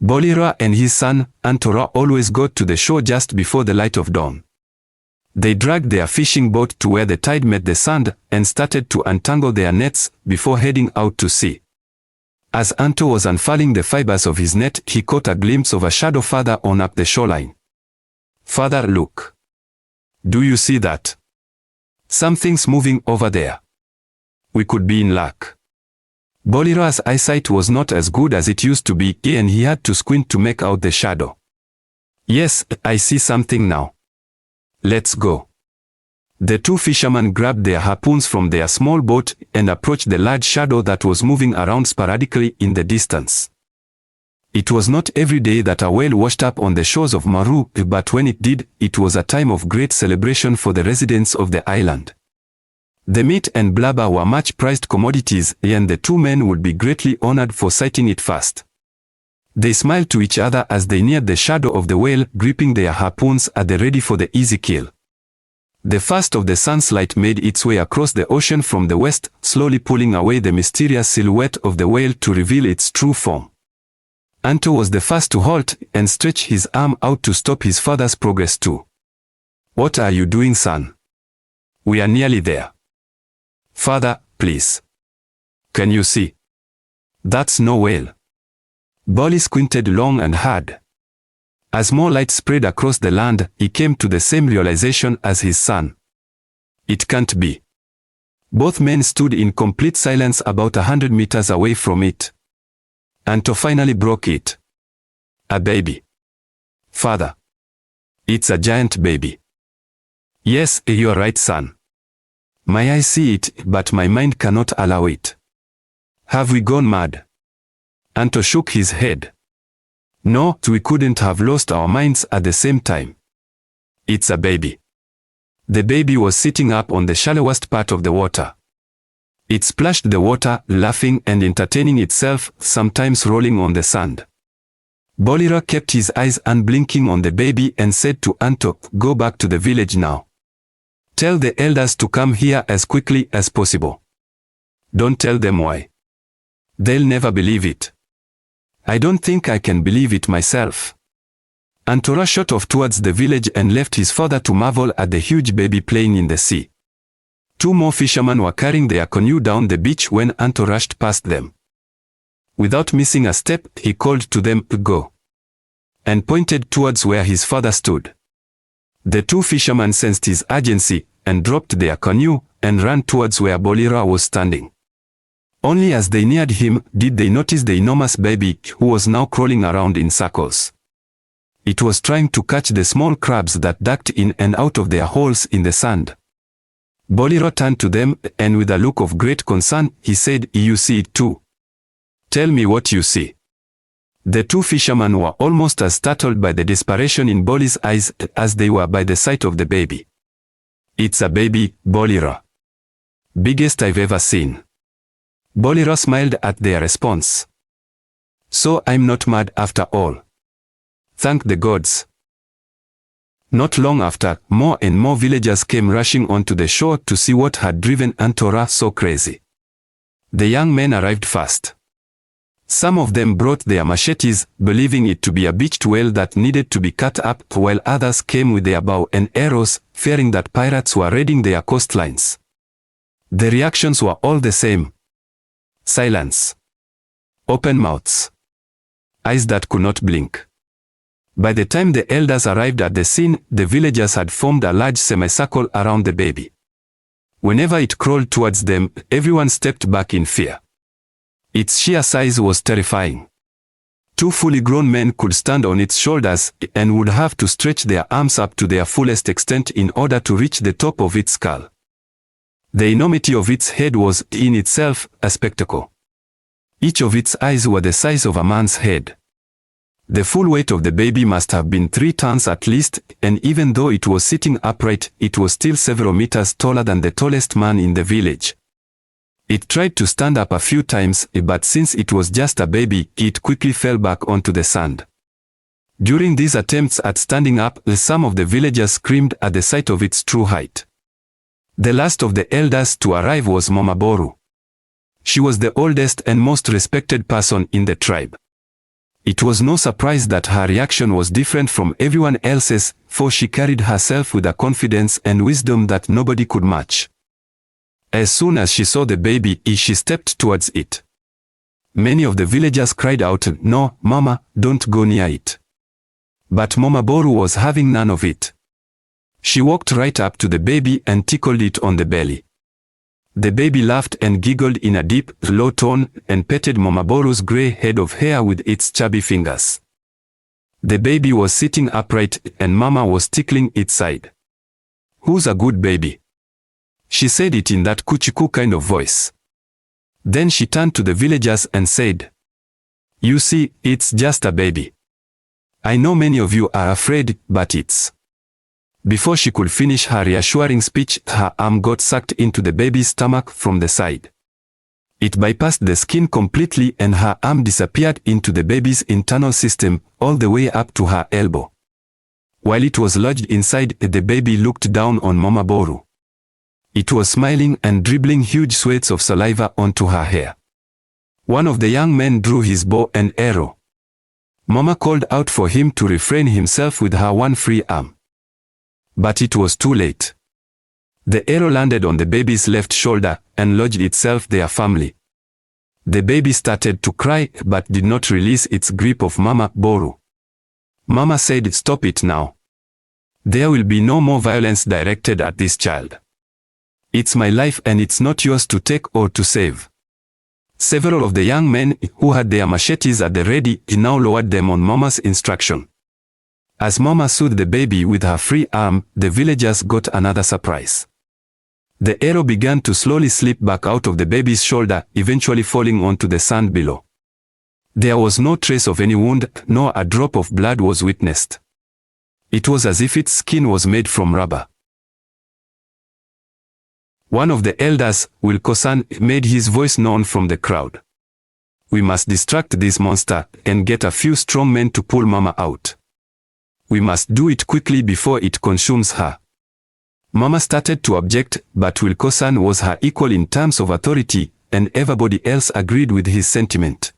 Bolira and his son, Antora, always got to the shore just before the light of dawn. They dragged their fishing boat to where the tide met the sand and started to untangle their nets before heading out to sea. As Anto was unfurling the fibers of his net, he caught a glimpse of a shadow farther on up the shoreline. "Father, look. Do you see that? Something's moving over there. We could be in luck." Bolira's eyesight was not as good as it used to be, and he had to squint to make out the shadow. "Yes, I see something now. Let's go." The two fishermen grabbed their harpoons from their small boat and approached the large shadow that was moving around sporadically in the distance. It was not every day that a whale washed up on the shores of Maru, but when it did, it was a time of great celebration for the residents of the island. The meat and blubber were much prized commodities, and the two men would be greatly honored for sighting it first. They smiled to each other as they neared the shadow of the whale, gripping their harpoons at the ready for the easy kill. The first of the sun's light made its way across the ocean from the west, slowly pulling away the mysterious silhouette of the whale to reveal its true form. Anto was the first to halt and stretch his arm out to stop his father's progress too. "What are you doing, son? We are nearly there. Father, please. Can you see? That's no whale." Bolly squinted long and hard. As more light spread across the land, he came to the same realization as his son. "It can't be." Both men stood in complete silence about 100 meters away from it. Anto finally broke it. "A baby. Father. It's a giant baby." "Yes, you're right, son. My eyes see it, but my mind cannot allow it. Have we gone mad?" Anto shook his head. "No, we couldn't have lost our minds at the same time. It's a baby." The baby was sitting up on the shallowest part of the water. It splashed the water, laughing and entertaining itself, sometimes rolling on the sand. Bolira kept his eyes unblinking on the baby and said to Anto, "Go back to the village now. Tell the elders to come here as quickly as possible. Don't tell them why. They'll never believe it." "I don't think I can believe it myself." Antora shot off towards the village and left his father to marvel at the huge baby playing in the sea. Two more fishermen were carrying their canoe down the beach when Anto rushed past them. Without missing a step, he called to them, "Go," and pointed towards where his father stood. The two fishermen sensed his urgency and dropped their canoe and ran towards where Bolira was standing. Only as they neared him did they notice the enormous baby, who was now crawling around in circles. It was trying to catch the small crabs that ducked in and out of their holes in the sand. Bolira turned to them, and with a look of great concern, he said, "You see it too? Tell me what you see." The two fishermen were almost as startled by the desperation in Bolly's eyes as they were by the sight of the baby. "It's a baby, Bolira. Biggest I've ever seen." Bolira smiled at their response. "So I'm not mad after all. Thank the gods." Not long after, more and more villagers came rushing onto the shore to see what had driven Antora so crazy. The young men arrived fast. Some of them brought their machetes, believing it to be a beached whale that needed to be cut up, while others came with their bow and arrows, fearing that pirates were raiding their coastlines. The reactions were all the same. Silence. Open mouths. Eyes that could not blink. By the time the elders arrived at the scene, the villagers had formed a large semicircle around the baby. Whenever it crawled towards them, everyone stepped back in fear. Its sheer size was terrifying. Two fully grown men could stand on its shoulders and would have to stretch their arms up to their fullest extent in order to reach the top of its skull. The enormity of its head was, in itself, a spectacle. Each of its eyes were the size of a man's head. The full weight of the baby must have been 3 tons at least, and even though it was sitting upright, it was still several meters taller than the tallest man in the village. It tried to stand up a few times, but since it was just a baby, it quickly fell back onto the sand. During these attempts at standing up, some of the villagers screamed at the sight of its true height. The last of the elders to arrive was Momaboru. She was the oldest and most respected person in the tribe. It was no surprise that her reaction was different from everyone else's, for she carried herself with a confidence and wisdom that nobody could match. As soon as she saw the baby, she stepped towards it. Many of the villagers cried out, "No, Mama, don't go near it." But Mama Boru was having none of it. She walked right up to the baby and tickled it on the belly. The baby laughed and giggled in a deep, low tone and petted Mama Boru's grey head of hair with its chubby fingers. The baby was sitting upright and Mama was tickling its side. "Who's a good baby?" She said it in that kuchiku kind of voice. Then she turned to the villagers and said, "You see, it's just a baby. I know many of you are afraid, but it's..." Before she could finish her reassuring speech, her arm got sucked into the baby's stomach from the side. It bypassed the skin completely and her arm disappeared into the baby's internal system, all the way up to her elbow. While it was lodged inside, the baby looked down on Mama Boru. It was smiling and dribbling huge sweats of saliva onto her hair. One of the young men drew his bow and arrow. Mama called out for him to refrain himself with her one free arm. But it was too late. The arrow landed on the baby's left shoulder and lodged itself there firmly. The baby started to cry but did not release its grip of Mama Boru. Mama said, "Stop it now. There will be no more violence directed at this child. It's my life and it's not yours to take or to save." Several of the young men, who had their machetes at the ready, now lowered them on Mama's instruction. As Mama soothed the baby with her free arm, the villagers got another surprise. The arrow began to slowly slip back out of the baby's shoulder, eventually falling onto the sand below. There was no trace of any wound, nor a drop of blood was witnessed. It was as if its skin was made from rubber. One of the elders, Wilco-san, made his voice known from the crowd. "We must distract this monster and get a few strong men to pull Mama out. We must do it quickly before it consumes her." Mama started to object, but Wilco-san was her equal in terms of authority, and everybody else agreed with his sentiment.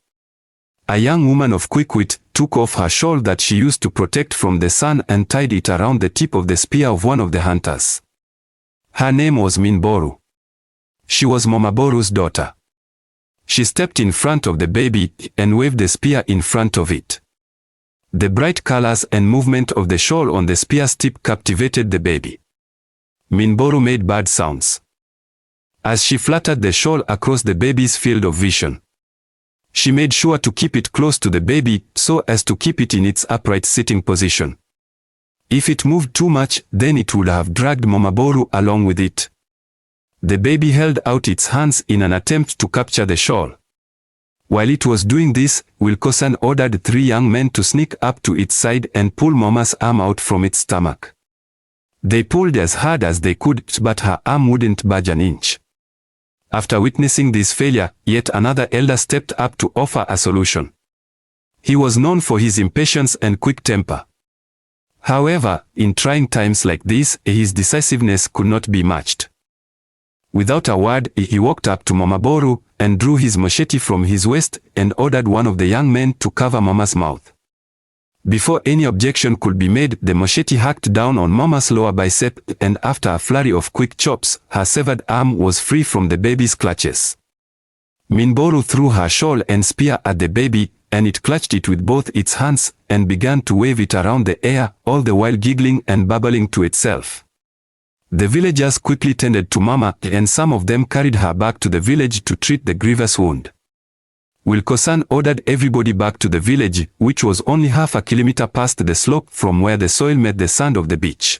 A young woman of quick wit took off her shawl that she used to protect from the sun and tied it around the tip of the spear of one of the hunters. Her name was Minboru. She was Mama Boru's daughter. She stepped in front of the baby and waved the spear in front of it. The bright colors and movement of the shawl on the spear's tip captivated the baby. Minboru made bad sounds as she fluttered the shawl across the baby's field of vision. She made sure to keep it close to the baby so as to keep it in its upright sitting position. If it moved too much, then it would have dragged Mama Boru along with it. The baby held out its hands in an attempt to capture the shawl. While it was doing this, Wilco-san ordered 3 young men to sneak up to its side and pull Mama's arm out from its stomach. They pulled as hard as they could, but her arm wouldn't budge an inch. After witnessing this failure, yet another elder stepped up to offer a solution. He was known for his impatience and quick temper. However, in trying times like this, his decisiveness could not be matched. Without a word, he walked up to Mama Boru and drew his machete from his waist and ordered one of the young men to cover Mama's mouth. Before any objection could be made, the machete hacked down on Mama's lower bicep, and after a flurry of quick chops, her severed arm was free from the baby's clutches. Minboru threw her shawl and spear at the baby, and it clutched it with both its hands and began to wave it around the air, all the while giggling and babbling to itself. The villagers quickly tended to Mama, and some of them carried her back to the village to treat the grievous wound. Wilco-san ordered everybody back to the village, which was only half a kilometer past the slope from where the soil met the sand of the beach.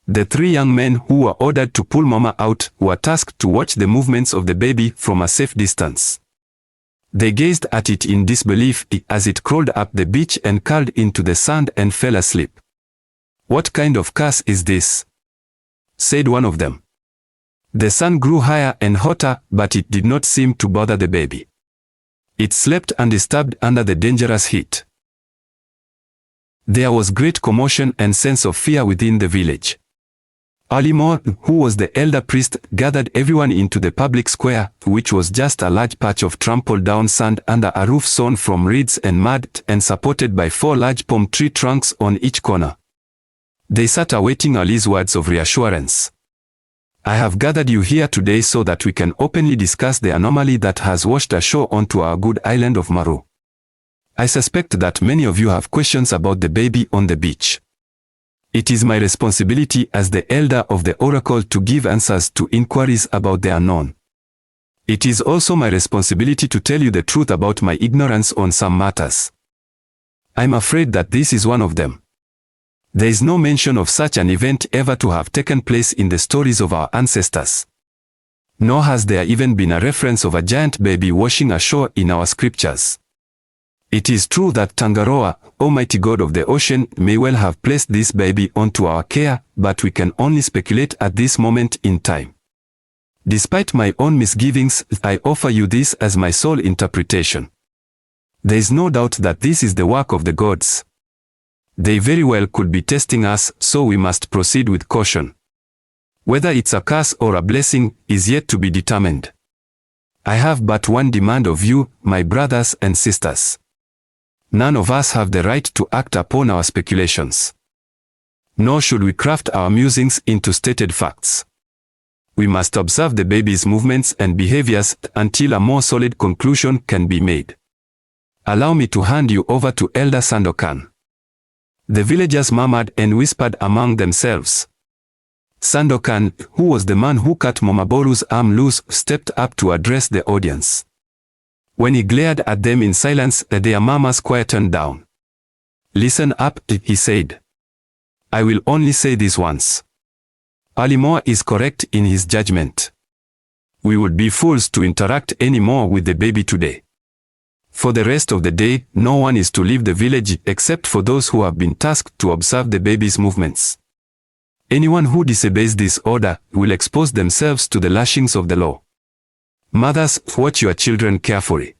The 3 young men who were ordered to pull Mama out were tasked to watch the movements of the baby from a safe distance. They gazed at it in disbelief as it crawled up the beach and curled into the sand and fell asleep. "What kind of curse is this?" said one of them. The sun grew higher and hotter, but it did not seem to bother the baby. It slept undisturbed under the dangerous heat. There was great commotion and sense of fear within the village. Ali Moore, who was the elder priest, gathered everyone into the public square, which was just a large patch of trampled down sand under a roof sawn from reeds and mud and supported by 4 large palm tree trunks on each corner. They sat awaiting Ali's words of reassurance. I have gathered you here today so that we can openly discuss the anomaly that has washed ashore onto our good island of Maru. I suspect that many of you have questions about the baby on the beach. It is my responsibility as the elder of the oracle to give answers to inquiries about the unknown. It is also my responsibility to tell you the truth about my ignorance on some matters. I'm afraid that this is one of them. There is no mention of such an event ever to have taken place in the stories of our ancestors. Nor has there even been a reference of a giant baby washing ashore in our scriptures. It is true that Tangaroa, Almighty God of the ocean, may well have placed this baby onto our care, but we can only speculate at this moment in time. Despite my own misgivings, I offer you this as my sole interpretation. There is no doubt that this is the work of the gods. They very well could be testing us, so we must proceed with caution. Whether it's a curse or a blessing is yet to be determined. I have but one demand of you, my brothers and sisters. None of us have the right to act upon our speculations. Nor should we craft our musings into stated facts. We must observe the baby's movements and behaviors until a more solid conclusion can be made. Allow me to hand you over to Elder Sandokan. The villagers murmured and whispered among themselves. Sandokan, who was the man who cut Momaboru's arm loose, stepped up to address the audience. When he glared at them in silence, their murmurs quietened down. Listen up, he said. I will only say this once. Ali Moore is correct in his judgment. We would be fools to interact any more with the baby today. For the rest of the day, no one is to leave the village except for those who have been tasked to observe the baby's movements. Anyone who disobeys this order will expose themselves to the lashings of the law. Mothers, watch your children carefully.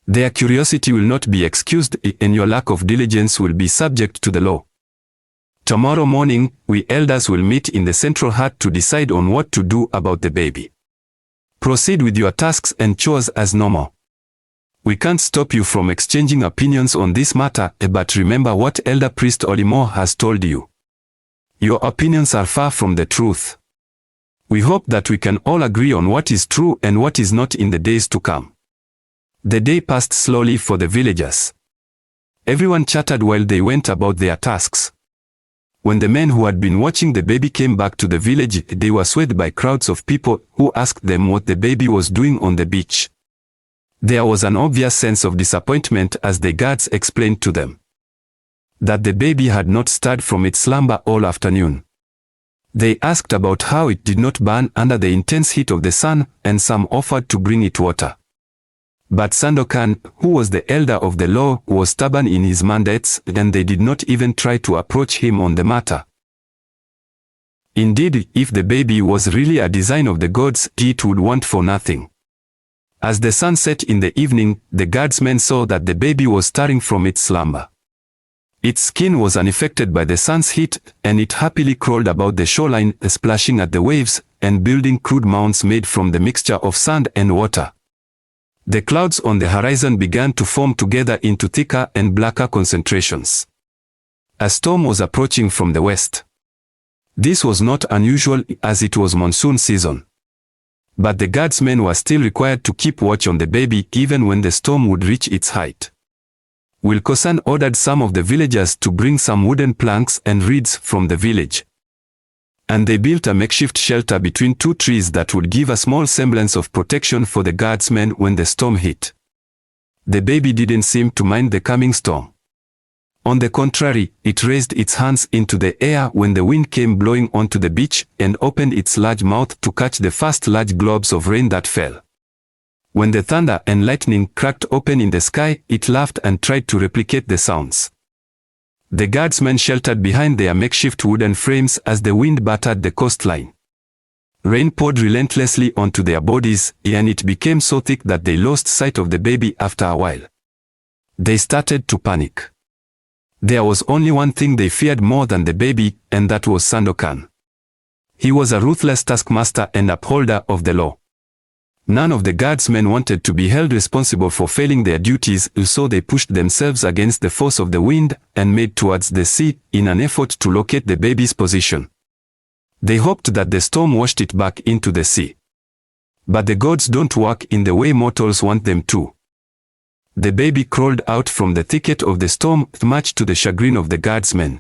Their curiosity will not be excused, and your lack of diligence will be subject to the law. Tomorrow morning, we elders will meet in the central hut to decide on what to do about the baby. Proceed with your tasks and chores as normal. We can't stop you from exchanging opinions on this matter, but remember what Elder Priest Ali Moore has told you. Your opinions are far from the truth. We hope that we can all agree on what is true and what is not in the days to come. The day passed slowly for the villagers. Everyone chattered while they went about their tasks. When the men who had been watching the baby came back to the village, they were swayed by crowds of people who asked them what the baby was doing on the beach. There was an obvious sense of disappointment as the guards explained to them that the baby had not stirred from its slumber all afternoon. They asked about how it did not burn under the intense heat of the sun, and some offered to bring it water. But Sandokan, who was the elder of the law, was stubborn in his mandates, and they did not even try to approach him on the matter. Indeed, if the baby was really a design of the gods, it would want for nothing. As the sun set in the evening, the guardsmen saw that the baby was stirring from its slumber. Its skin was unaffected by the sun's heat, and it happily crawled about the shoreline, splashing at the waves, and building crude mounds made from the mixture of sand and water. The clouds on the horizon began to form together into thicker and blacker concentrations. A storm was approaching from the west. This was not unusual, as it was monsoon season. But the guardsmen were still required to keep watch on the baby even when the storm would reach its height. Wilcosan ordered some of the villagers to bring some wooden planks and reeds from the village. And they built a makeshift shelter between 2 trees that would give a small semblance of protection for the guardsmen when the storm hit. The baby didn't seem to mind the coming storm. On the contrary, it raised its hands into the air when the wind came blowing onto the beach and opened its large mouth to catch the first large globes of rain that fell. When the thunder and lightning cracked open in the sky, it laughed and tried to replicate the sounds. The guardsmen sheltered behind their makeshift wooden frames as the wind battered the coastline. Rain poured relentlessly onto their bodies, and it became so thick that they lost sight of the baby after a while. They started to panic. There was only one thing they feared more than the baby, and that was Sandokan. He was a ruthless taskmaster and upholder of the law. None of the guardsmen wanted to be held responsible for failing their duties, so they pushed themselves against the force of the wind and made towards the sea in an effort to locate the baby's position. They hoped that the storm washed it back into the sea. But the gods don't work in the way mortals want them to. The baby crawled out from the thicket of the storm, much to the chagrin of the guardsmen.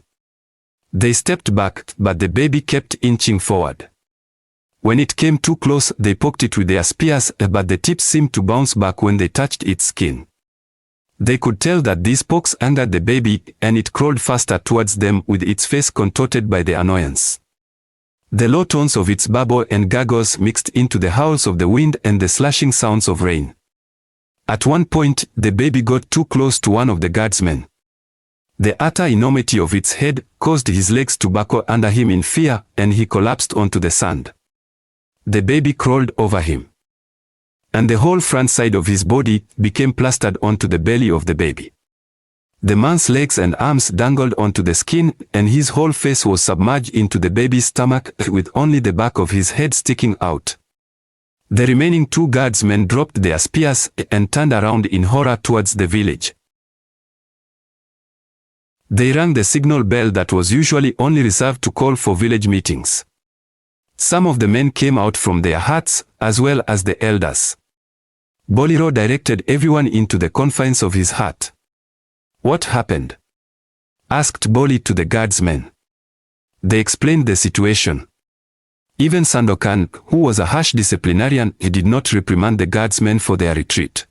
They stepped back, but the baby kept inching forward. When it came too close, they poked it with their spears, but the tips seemed to bounce back when they touched its skin. They could tell that these pokes angered the baby, and it crawled faster towards them with its face contorted by the annoyance. The low tones of its babble and gargles mixed into the howls of the wind and the slashing sounds of rain. At one point, the baby got too close to one of the guardsmen. The utter enormity of its head caused his legs to buckle under him in fear, and he collapsed onto the sand. The baby crawled over him, and the whole front side of his body became plastered onto the belly of the baby. The man's legs and arms dangled onto the skin, and his whole face was submerged into the baby's stomach, with only the back of his head sticking out. The remaining two guardsmen dropped their spears and turned around in horror towards the village. They rang the signal bell that was usually only reserved to call for village meetings. Some of the men came out from their huts, as well as the elders. Boliro directed everyone into the confines of his hut. "What happened?" asked Boli to the guardsmen. They explained the situation. Even Sandokan, who was a harsh disciplinarian, did not reprimand the guardsmen for their retreat.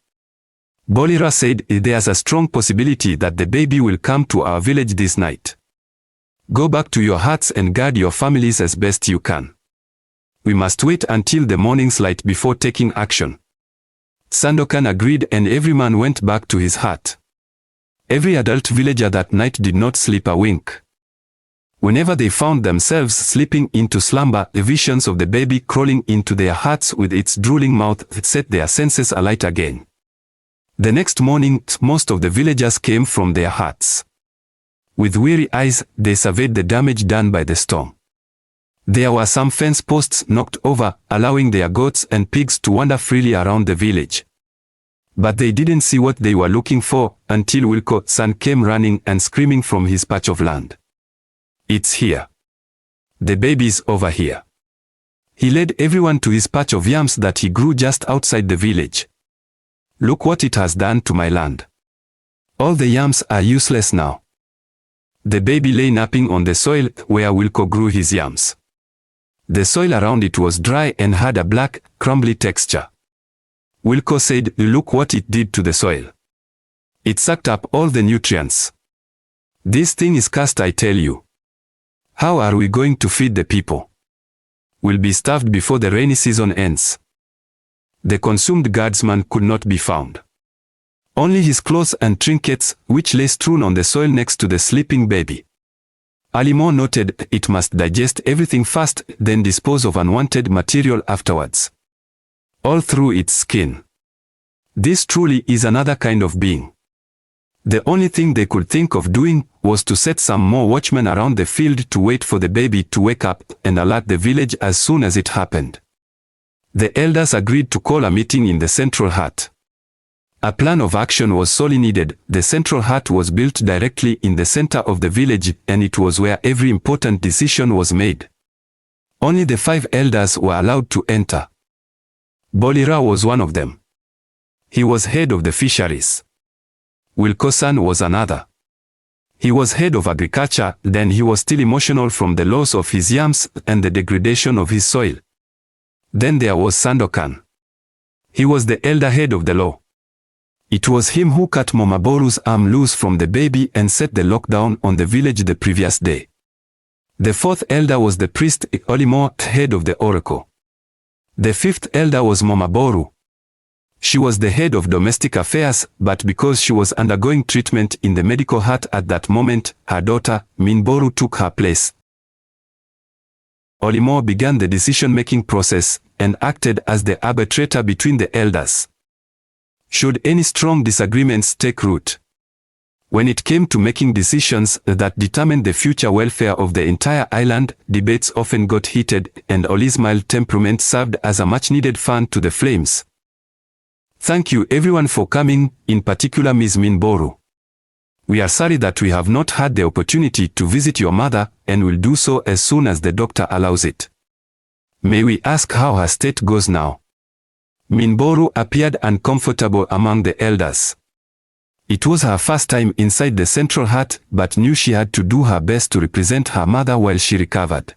Bolira said, "There's a strong possibility that the baby will come to our village this night. Go back to your huts and guard your families as best you can. We must wait until the morning's light before taking action." Sandokan agreed, and every man went back to his hut. Every adult villager that night did not sleep a wink. Whenever they found themselves slipping into slumber, the visions of the baby crawling into their huts with its drooling mouth set their senses alight again. The next morning, most of the villagers came from their huts. With weary eyes, they surveyed the damage done by the storm. There were some fence posts knocked over, allowing their goats and pigs to wander freely around the village. But they didn't see what they were looking for until Wilco-san came running and screaming from his patch of land. "It's here. The baby's over here." He led everyone to his patch of yams that he grew just outside the village. "Look what it has done to my land. All the yams are useless now." The baby lay napping on the soil where Wilco grew his yams. The soil around it was dry and had a black, crumbly texture. Wilco said, "Look what it did to the soil. It sucked up all the nutrients. This thing is cursed, I tell you. How are we going to feed the people? We'll be starved before the rainy season ends." The consumed guardsman could not be found. Only his clothes and trinkets, which lay strewn on the soil next to the sleeping baby. Alimo noted it must digest everything fast, then dispose of unwanted material afterwards. All through its skin. This truly is another kind of being. The only thing they could think of doing was to set some more watchmen around the field to wait for the baby to wake up and alert the village as soon as it happened. The elders agreed to call a meeting in the central hut. A plan of action was sorely needed. The central hut was built directly in the center of the village, and it was where every important decision was made. Only the 5 elders were allowed to enter. Bolira was one of them. He was head of the fisheries. Wilco-san was another. He was head of agriculture, then he was still emotional from the loss of his yams and the degradation of his soil. Then there was Sandokan. He was the elder head of the law. It was him who cut Momaboru's arm loose from the baby and set the lockdown on the village the previous day. The 4th elder was the priest Olimo, head of the oracle. The 5th elder was Momaboru. She was the head of domestic affairs, but because she was undergoing treatment in the medical hut at that moment, her daughter, Minboru, took her place. Olimo began the decision-making process and acted as the arbitrator between the elders. Should any strong disagreements take root, When it came to making decisions that determined the future welfare of the entire island, debates often got heated, and Ollie's mild temperament served as a much-needed fan to the flames. Thank you everyone for coming, in particular Ms. Minboru. We are sorry that we have not had the opportunity to visit your mother, and will do so as soon as the doctor allows it. May we ask how her state goes now? Minboru appeared uncomfortable among the elders. It was her first time inside the central hut, but knew she had to do her best to represent her mother while she recovered.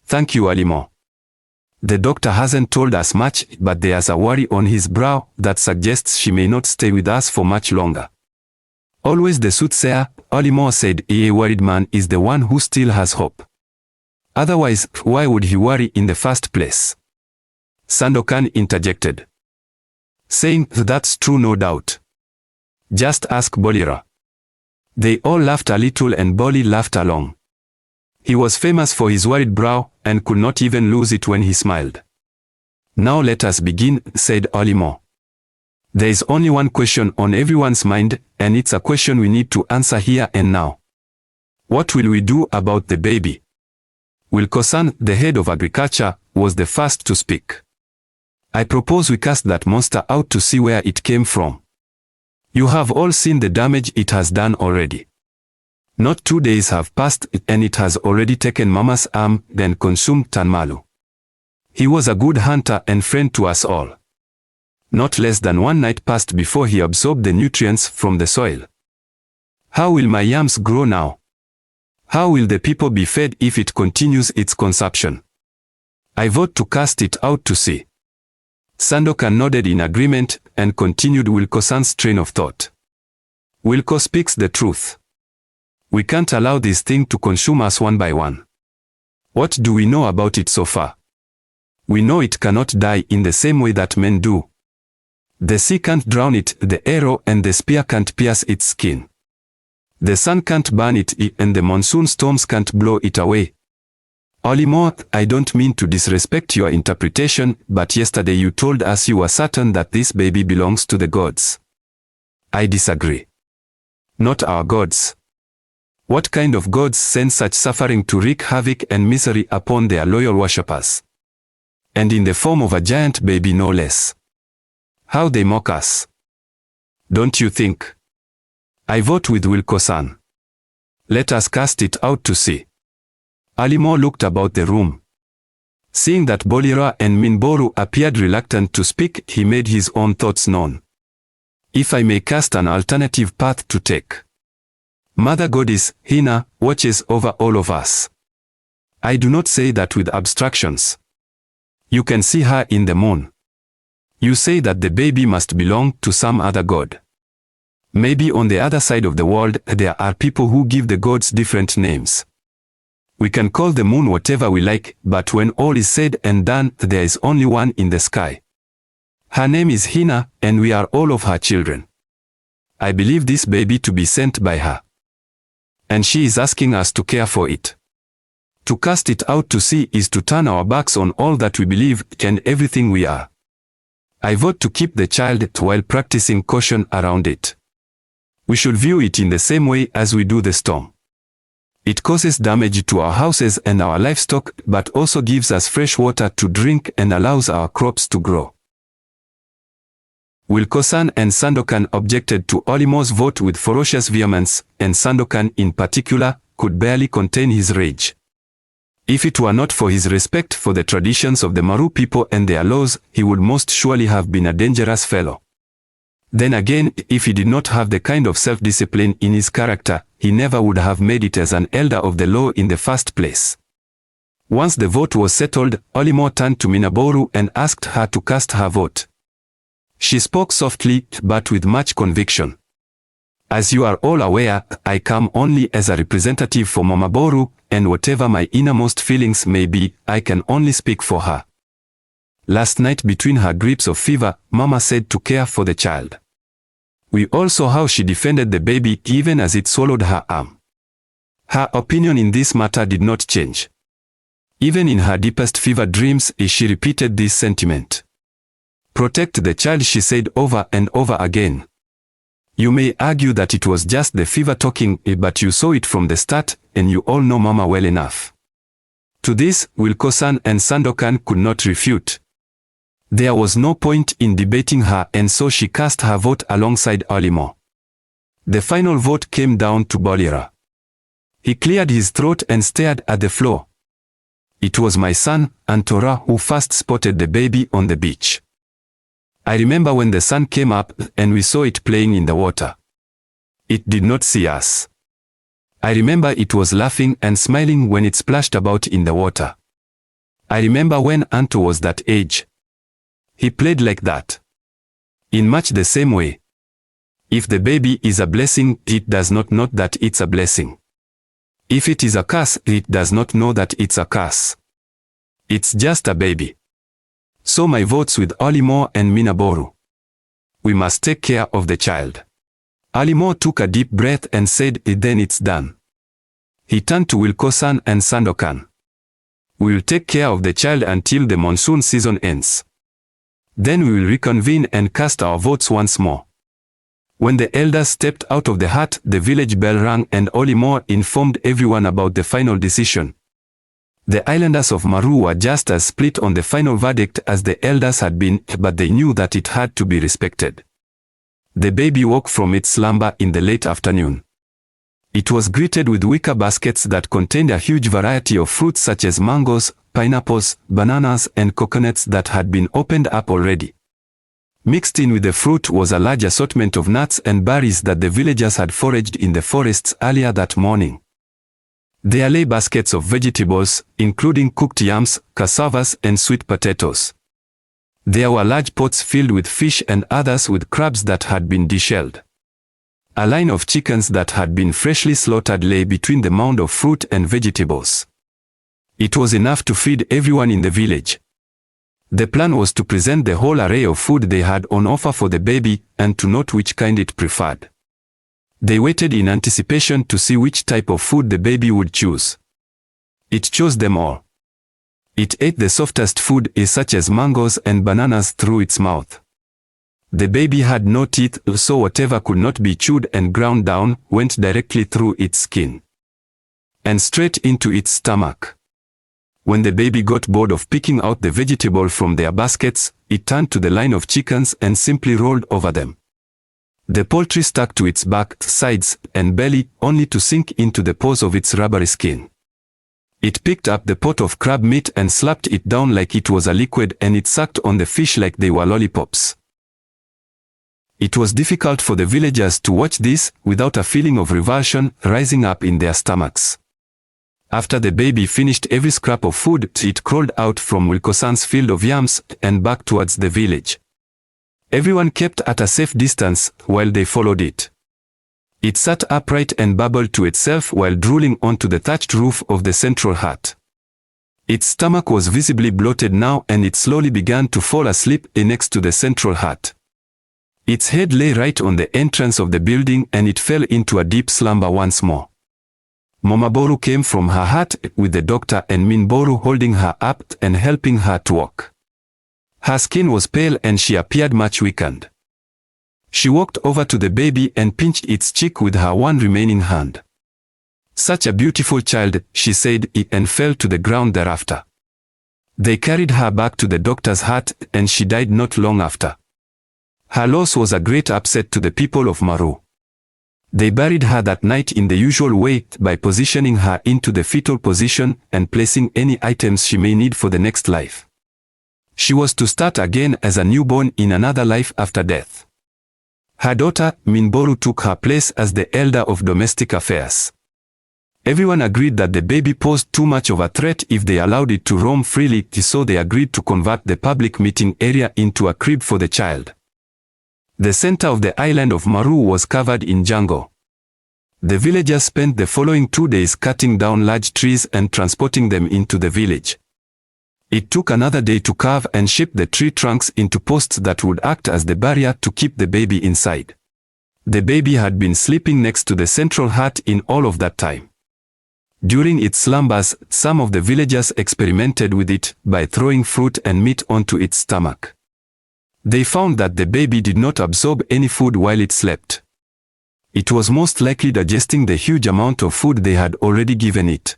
Thank you, Alimo. The doctor hasn't told us much, but there's a worry on his brow that suggests she may not stay with us for much longer. Always the soothsayer, Alimo said. A worried man is the one who still has hope. Otherwise, why would he worry in the first place? Sandokan interjected, saying, that's true, no doubt. Just ask Bolira. They all laughed a little and Bolly laughed along. He was famous for his worried brow, and could not even lose it when he smiled. Now let us begin, said Alimo. There is only one question on everyone's mind, and it's a question we need to answer here and now. What will we do about the baby? Wilco-san, the head of agriculture, was the first to speak. I propose we cast that monster out to see where it came from. You have all seen the damage it has done already. Not 2 days have passed, and it has already taken Mama's arm, then consumed Tanmalu. He was a good hunter and friend to us all. Not less than 1 night passed before he absorbed the nutrients from the soil. How will my yams grow now? How will the people be fed if it continues its consumption? I vote to cast it out to sea. Sandokan nodded in agreement, and continued Wilco-san's train of thought. Wilco speaks the truth. We can't allow this thing to consume us one by one. What do we know about it so far? We know it cannot die in the same way that men do. The sea can't drown it, the arrow and the spear can't pierce its skin. The sun can't burn it, and the monsoon storms can't blow it away. Alimo, I don't mean to disrespect your interpretation, but yesterday you told us you were certain that this baby belongs to the gods. I disagree. Not our gods. What kind of gods send such suffering to wreak havoc and misery upon their loyal worshippers? And in the form of a giant baby, no less. How they mock us. Don't you think? I vote with Wilco-san. Let us cast it out to sea. Alimo looked about the room. Seeing that Bolira and Minboru appeared reluctant to speak, he made his own thoughts known. If I may cast an alternative path to take. Mother Goddess, Hina, watches over all of us. I do not say that with abstractions. You can see her in the moon. You say that the baby must belong to some other god. Maybe on the other side of the world there are people who give the gods different names. We can call the moon whatever we like, but when all is said and done, there is only one in the sky. Her name is Hina, and we are all of her children. I believe this baby to be sent by her. And she is asking us to care for it. To cast it out to sea is to turn our backs on all that we believe and everything we are. I vote to keep the child while practicing caution around it. We should view it in the same way as we do the storm. It causes damage to our houses and our livestock, but also gives us fresh water to drink and allows our crops to grow. Wilco-san and Sandokan objected to Alimo's vote with ferocious vehemence, and Sandokan in particular could barely contain his rage. If it were not for his respect for the traditions of the Maru people and their laws, he would most surely have been a dangerous fellow. Then again, if he did not have the kind of self-discipline in his character, he never would have made it as an elder of the law in the first place. Once the vote was settled, Alimo turned to Minboru and asked her to cast her vote. She spoke softly, but with much conviction. As you are all aware, I come only as a representative for Minboru, and whatever my innermost feelings may be, I can only speak for her. Last night between her grips of fever, Mama said to care for the child. We all saw how she defended the baby even as it swallowed her arm. Her opinion in this matter did not change. Even in her deepest fever dreams, she repeated this sentiment. Protect the child, she said over and over again. You may argue that it was just the fever talking, but you saw it from the start, and you all know Mama well enough. To this, Wilko-san and Sandokan could not refute. There was no point in debating her, and so she cast her vote alongside Olimo. The final vote came down to Bolira. He cleared his throat and stared at the floor. It was my son, Antora, who first spotted the baby on the beach. I remember when the sun came up and we saw it playing in the water. It did not see us. I remember it was laughing and smiling when it splashed about in the water. I remember when Anto was that age. He played like that. In much the same way. If the baby is a blessing, it does not know that it's a blessing. If it is a curse, it does not know that it's a curse. It's just a baby. So my votes with Olimo and Minaboru. We must take care of the child. Olimo took a deep breath and said, then it's done. He turned to Wilko-san and Sandokan. We will take care of the child until the monsoon season ends. Then we will reconvene and cast our votes once more. When the elders stepped out of the hut, the village bell rang and Olimo informed everyone about the final decision. The islanders of Maru were just as split on the final verdict as the elders had been, but they knew that it had to be respected. The baby woke from its slumber in the late afternoon. It was greeted with wicker baskets that contained a huge variety of fruits such as mangoes, pineapples, bananas, and coconuts that had been opened up already. Mixed in with the fruit was a large assortment of nuts and berries that the villagers had foraged in the forests earlier that morning. There lay baskets of vegetables, including cooked yams, cassavas, and sweet potatoes. There were large pots filled with fish and others with crabs that had been deshelled. A line of chickens that had been freshly slaughtered lay between the mound of fruit and vegetables. It was enough to feed everyone in the village. The plan was to present the whole array of food they had on offer for the baby and to note which kind it preferred. They waited in anticipation to see which type of food the baby would choose. It chose them all. It ate the softest food, such as mangoes and bananas, through its mouth. The baby had no teeth, so whatever could not be chewed and ground down went directly through its skin and straight into its stomach. When the baby got bored of picking out the vegetable from their baskets, it turned to the line of chickens and simply rolled over them. The poultry stuck to its back, sides, and belly, only to sink into the pores of its rubbery skin. It picked up the pot of crab meat and slapped it down like it was a liquid, and it sucked on the fish like they were lollipops. It was difficult for the villagers to watch this without a feeling of revulsion rising up in their stomachs. After the baby finished every scrap of food, it crawled out from Wilko-san's field of yams and back towards the village. Everyone kept at a safe distance while they followed it. It sat upright and babbled to itself while drooling onto the thatched roof of the central hut. Its stomach was visibly bloated now, and it slowly began to fall asleep next to the central hut. Its head lay right on the entrance of the building, and it fell into a deep slumber once more. Momaboru came from her hut with the doctor and Minboru holding her up and helping her to walk. Her skin was pale and she appeared much weakened. She walked over to the baby and pinched its cheek with her one remaining hand. "Such a beautiful child," she said, and fell to the ground thereafter. They carried her back to the doctor's hut, and she died not long after. Her loss was a great upset to the people of Maru. They buried her that night in the usual way by positioning her into the fetal position and placing any items she may need for the next life. She was to start again as a newborn in another life after death. Her daughter, Minboru, took her place as the elder of domestic affairs. Everyone agreed that the baby posed too much of a threat if they allowed it to roam freely, so they agreed to convert the public meeting area into a crib for the child. The center of the island of Maru was covered in jungle. The villagers spent the following 2 days cutting down large trees and transporting them into the village. It took another day to carve and shape the tree trunks into posts that would act as the barrier to keep the baby inside. The baby had been sleeping next to the central hut in all of that time. During its slumbers, some of the villagers experimented with it by throwing fruit and meat onto its stomach. They found that the baby did not absorb any food while it slept. It was most likely digesting the huge amount of food they had already given it.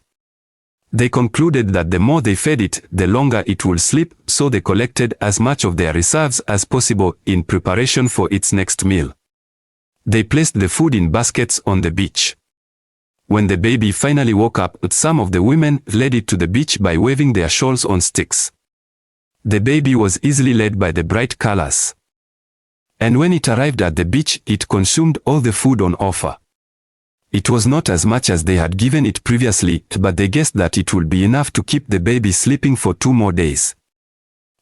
They concluded that the more they fed it, the longer it would sleep, so they collected as much of their reserves as possible in preparation for its next meal. They placed the food in baskets on the beach. When the baby finally woke up, some of the women led it to the beach by waving their shawls on sticks. The baby was easily led by the bright colors. And when it arrived at the beach, it consumed all the food on offer. It was not as much as they had given it previously, but they guessed that it would be enough to keep the baby sleeping for 2 more days.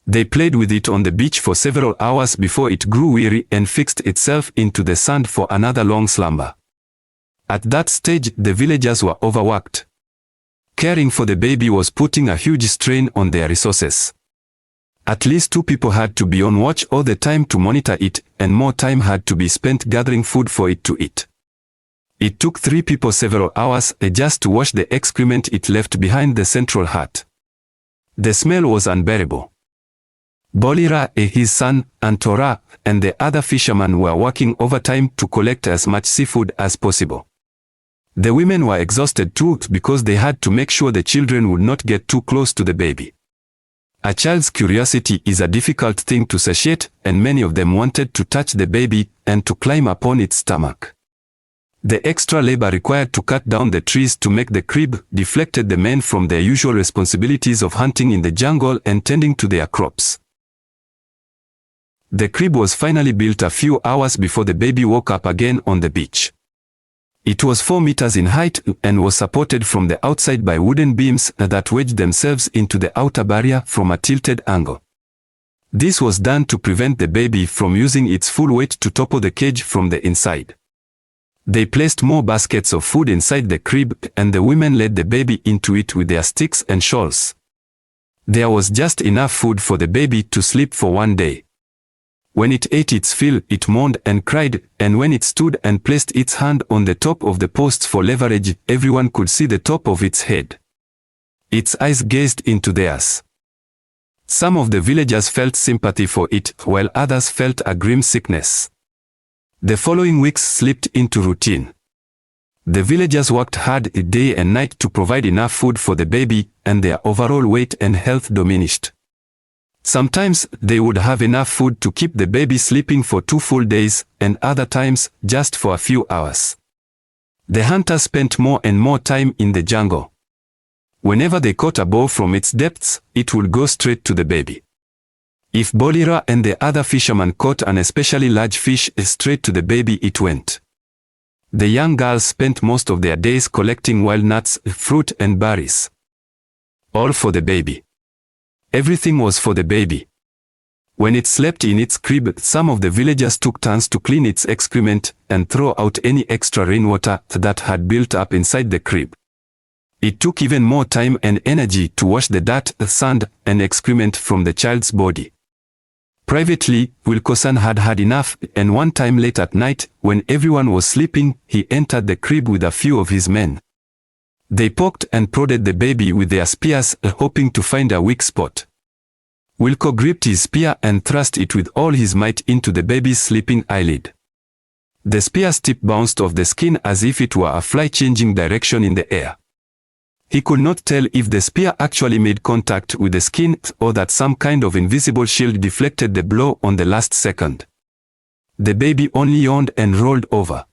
They played with it on the beach for several hours before it grew weary and fixed itself into the sand for another long slumber. At that stage, the villagers were overworked. Caring for the baby was putting a huge strain on their resources. At least 2 people had to be on watch all the time to monitor it, and more time had to be spent gathering food for it to eat. It took 3 people several hours just to wash the excrement it left behind the central hut. The smell was unbearable. Bolira, his son, Antora, and the other fishermen were working overtime to collect as much seafood as possible. The women were exhausted too because they had to make sure the children would not get too close to the baby. A child's curiosity is a difficult thing to satiate, and many of them wanted to touch the baby and to climb upon its stomach. The extra labor required to cut down the trees to make the crib deflected the men from their usual responsibilities of hunting in the jungle and tending to their crops. The crib was finally built a few hours before the baby woke up again on the beach. It was 4 meters in height and was supported from the outside by wooden beams that wedged themselves into the outer barrier from a tilted angle. This was done to prevent the baby from using its full weight to topple the cage from the inside. They placed more baskets of food inside the crib, and the women led the baby into it with their sticks and shawls. There was just enough food for the baby to sleep for 1 day. When it ate its fill, it moaned and cried, and when it stood and placed its hand on the top of the posts for leverage, everyone could see the top of its head. Its eyes gazed into theirs. Some of the villagers felt sympathy for it, while others felt a grim sickness. The following weeks slipped into routine. The villagers worked hard day and night to provide enough food for the baby, and their overall weight and health diminished. Sometimes they would have enough food to keep the baby sleeping for 2 full days, and other times just for a few hours. The hunters spent more and more time in the jungle. Whenever they caught a boar from its depths, it would go straight to the baby. If Bolira and the other fishermen caught an especially large fish, straight to the baby it went. The young girls spent most of their days collecting wild nuts, fruit and berries. All for the baby. Everything was for the baby. When it slept in its crib, some of the villagers took turns to clean its excrement and throw out any extra rainwater that had built up inside the crib. It took even more time and energy to wash the dirt, sand, and excrement from the child's body. Privately, Wilcosan had had enough, and one time late at night, when everyone was sleeping, he entered the crib with a few of his men. They poked and prodded the baby with their spears, hoping to find a weak spot. Wilco gripped his spear and thrust it with all his might into the baby's sleeping eyelid. The spear's tip bounced off the skin as if it were a fly changing direction in the air. He could not tell if the spear actually made contact with the skin or that some kind of invisible shield deflected the blow on the last second. The baby only yawned and rolled over.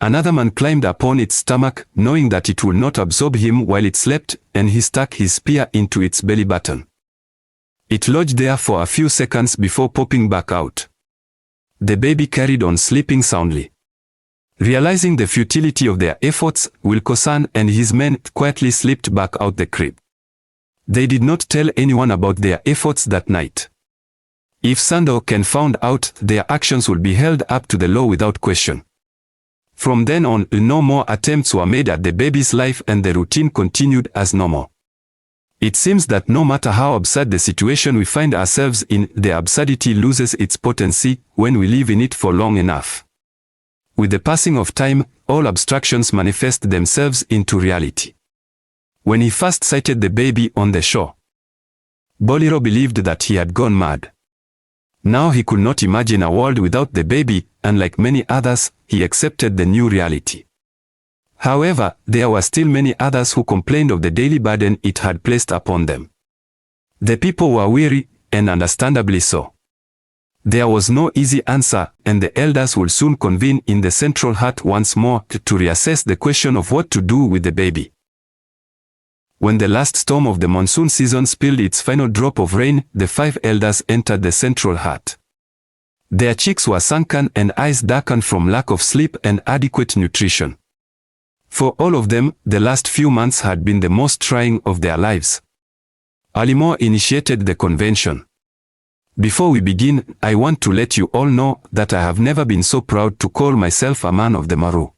Another man climbed upon its stomach, knowing that it would not absorb him while it slept, and he stuck his spear into its belly button. It lodged there for a few seconds before popping back out. The baby carried on sleeping soundly. Realizing the futility of their efforts, Wilcosan and his men quietly slipped back out the crib. They did not tell anyone about their efforts that night. If Sandokan found out, their actions would be held up to the law without question. From then on, no more attempts were made at the baby's life, and the routine continued as normal. It seems that no matter how absurd the situation we find ourselves in, the absurdity loses its potency when we live in it for long enough. With the passing of time, all abstractions manifest themselves into reality. When he first sighted the baby on the shore, Boliro believed that he had gone mad. Now he could not imagine a world without the baby, and like many others, he accepted the new reality. However, there were still many others who complained of the daily burden it had placed upon them. The people were weary, and understandably so. There was no easy answer, and the elders would soon convene in the central hut once more to reassess the question of what to do with the baby. When the last storm of the monsoon season spilled its final drop of rain, the 5 elders entered the central hut. Their cheeks were sunken and eyes darkened from lack of sleep and adequate nutrition. For all of them, the last few months had been the most trying of their lives. Olimor initiated the convention. Before we begin, I want to let you all know that I have never been so proud to call myself a man of the Maru.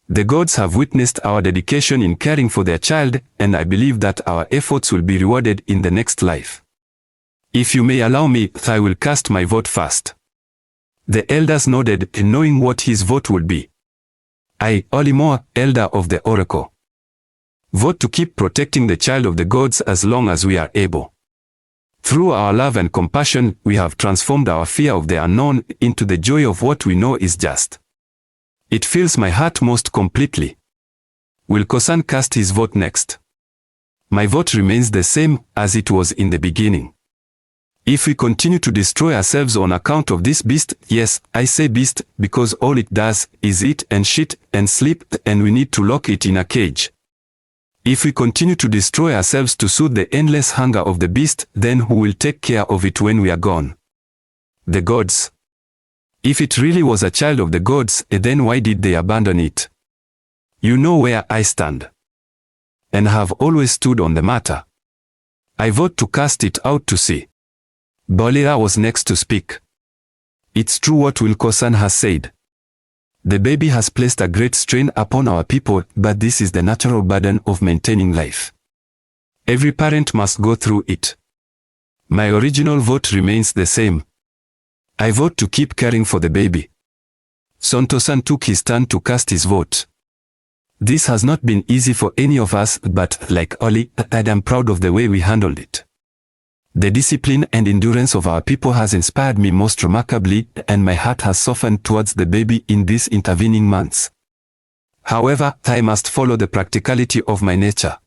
The gods have witnessed our dedication in caring for their child, and I believe that our efforts will be rewarded in the next life. If you may allow me, I will cast my vote first. The elders nodded, knowing what his vote would be. I, Olimor, elder of the oracle, vote to keep protecting the child of the gods as long as we are able. Through our love and compassion, we have transformed our fear of the unknown into the joy of what we know is just. It fills my heart most completely. Wilcosan cast his vote next. My vote remains the same as it was in the beginning. If we continue to destroy ourselves on account of this beast, yes, I say beast, because all it does is eat and shit and sleep, and we need to lock it in a cage. If we continue to destroy ourselves to soothe the endless hunger of the beast, then who will take care of it when we are gone? The gods. If it really was a child of the gods, then why did they abandon it? You know where I stand, and have always stood on the matter. I vote to cast it out to sea. Bolira was next to speak. It's true what Wilcosan has said. The baby has placed a great strain upon our people, but this is the natural burden of maintaining life. Every parent must go through it. My original vote remains the same. I vote to keep caring for the baby. Sontosan took his turn to cast his vote. This has not been easy for any of us, but, like Oli, I am proud of the way we handled it. The discipline and endurance of our people has inspired me most remarkably, and my heart has softened towards the baby in these intervening months. However, I must follow the practicality of my nature.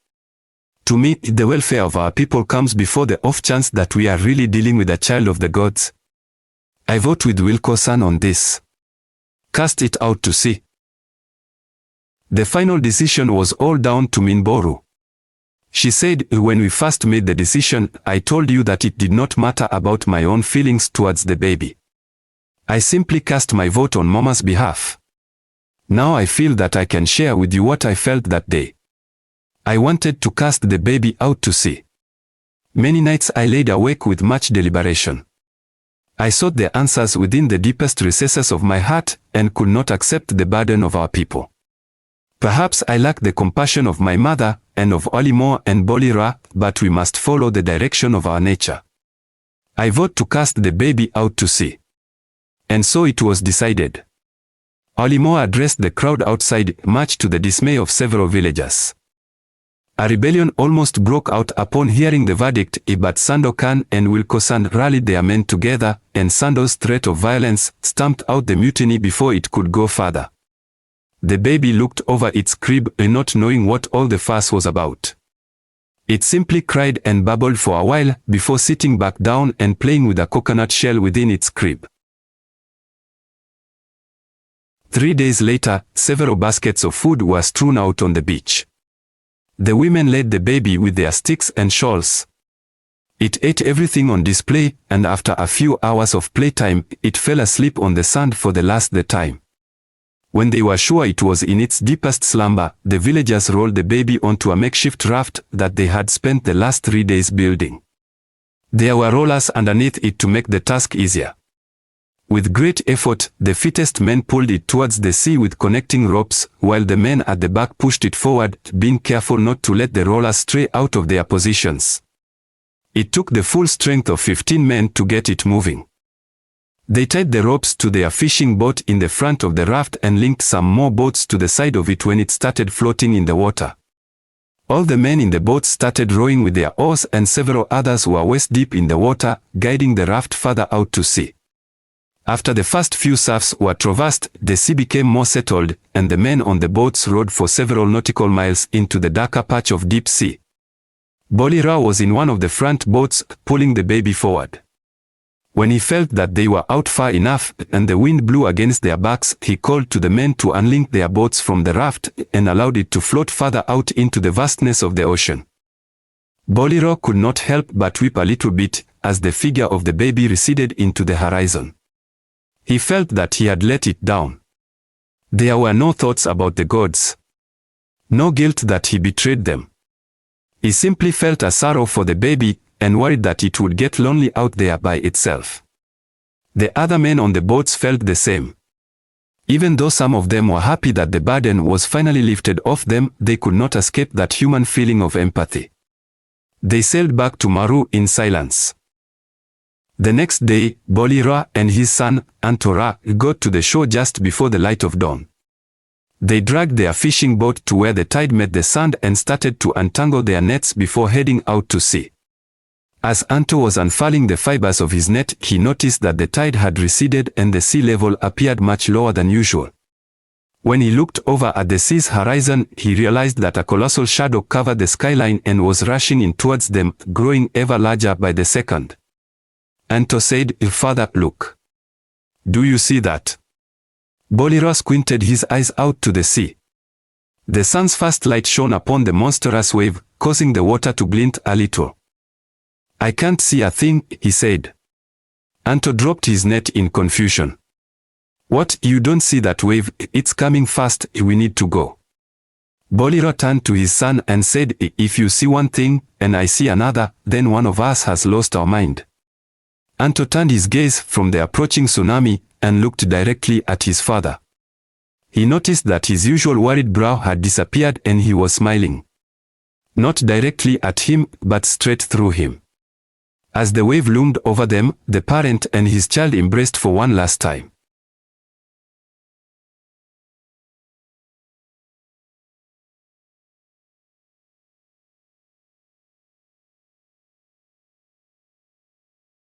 To me, the welfare of our people comes before the off chance that we are really dealing with a child of the gods. I vote with Wilcosan on this. Cast it out to sea. The final decision was all down to Minboru. She said, when we first made the decision, I told you that it did not matter about my own feelings towards the baby. I simply cast my vote on Mama's behalf. Now I feel that I can share with you what I felt that day. I wanted to cast the baby out to sea. Many nights I laid awake with much deliberation. I sought the answers within the deepest recesses of my heart and could not accept the burden of our people. Perhaps I lack the compassion of my mother and of Olimor and Bolira, but we must follow the direction of our nature. I vote to cast the baby out to sea. And so it was decided. Olimor addressed the crowd outside, much to the dismay of several villagers. A rebellion almost broke out upon hearing the verdict, but Sandokan and Wilcosan rallied their men together, and Sando's threat of violence stamped out the mutiny before it could go further. The baby looked over its crib, not knowing what all the fuss was about. It simply cried and babbled for a while before sitting back down and playing with a coconut shell within its crib. 3 days later, several baskets of food were strewn out on the beach. The women led the baby with their sticks and shawls. It ate everything on display, and after a few hours of playtime, it fell asleep on the sand for the last time. When they were sure it was in its deepest slumber, the villagers rolled the baby onto a makeshift raft that they had spent the last 3 days building. There were rollers underneath it to make the task easier. With great effort, the fittest men pulled it towards the sea with connecting ropes, while the men at the back pushed it forward, being careful not to let the rollers stray out of their positions. It took the full strength of 15 men to get it moving. They tied the ropes to their fishing boat in the front of the raft and linked some more boats to the side of it when it started floating in the water. All the men in the boats started rowing with their oars, and several others were waist deep in the water, guiding the raft further out to sea. After the first few surfs were traversed, the sea became more settled, and the men on the boats rowed for several nautical miles into the darker patch of deep sea. Bolira was in one of the front boats, pulling the baby forward. When he felt that they were out far enough and the wind blew against their backs, he called to the men to unlink their boats from the raft and allowed it to float further out into the vastness of the ocean. Bolira could not help but weep a little bit as the figure of the baby receded into the horizon. He felt that he had let it down. There were no thoughts about the gods. No guilt that he betrayed them. He simply felt a sorrow for the baby and worried that it would get lonely out there by itself. The other men on the boats felt the same. Even though some of them were happy that the burden was finally lifted off them, they could not escape that human feeling of empathy. They sailed back to Maru in silence. The next day, Bolira and his son, Antora, got to the shore just before the light of dawn. They dragged their fishing boat to where the tide met the sand and started to untangle their nets before heading out to sea. As Anto was unfurling the fibers of his net, he noticed that the tide had receded and the sea level appeared much lower than usual. When he looked over at the sea's horizon, he realized that a colossal shadow covered the skyline and was rushing in towards them, growing ever larger by the second. Anto said, "Father, look. Do you see that?" Bolira squinted his eyes out to the sea. The sun's first light shone upon the monstrous wave, causing the water to glint a little. "I can't see a thing," he said. Anto dropped his net in confusion. "What, you don't see that wave? It's coming fast, we need to go." Bolira turned to his son and said, "If you see one thing, and I see another, then one of us has lost our mind." Anto turned his gaze from the approaching tsunami and looked directly at his father. He noticed that his usual worried brow had disappeared and he was smiling. Not directly at him, but straight through him. As the wave loomed over them, the parent and his child embraced for one last time.